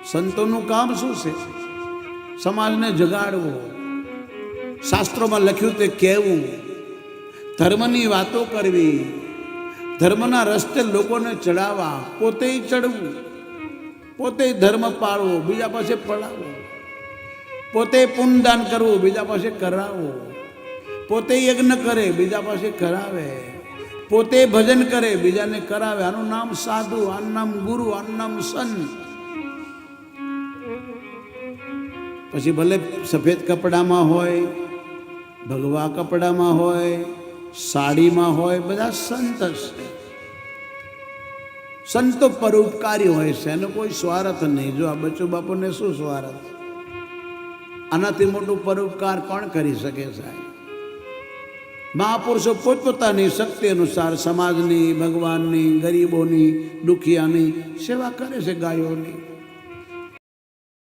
સંતોનું કામ શું છે? સમાજને જગાડવો, શાસ્ત્રોમાં લખ્યું તે કહેવું, ધર્મની વાતો કરવી, ધર્મના રસ્તે લોકોને ચડાવવા, પોતે ચડવું, પોતે ધર્મ પાળવો, બીજા પાસે પડાવવો, પોતે પુણ્યદાન કરવું, બીજા પાસે કરાવવું, પોતે યજ્ઞ કરે, બીજા પાસે કરાવે, પોતે ભજન કરે, બીજાને કરાવે. આનું નામ સાધુ, આનું નામ ગુરુ, આનું નામ સંત. પછી ભલે સફેદ કપડામાં હોય, ભગવા કપડામાં હોય, સાડીમાં હોય, બધા સંત છે. સંતો પરોપકારી હોય છે, એનો કોઈ સ્વાર્થ નહીં. જો આ બચ્ચો બાપુને શું સ્વાર્થ? આનાથી મોટું પરોપકાર કોણ કરી શકે સાહેબ? મહાપુરુષો પોતપોતાની શક્તિ અનુસાર સમાજની, ભગવાનની, ગરીબોની, દુખિયાની સેવા કરે છે, ગાયોની.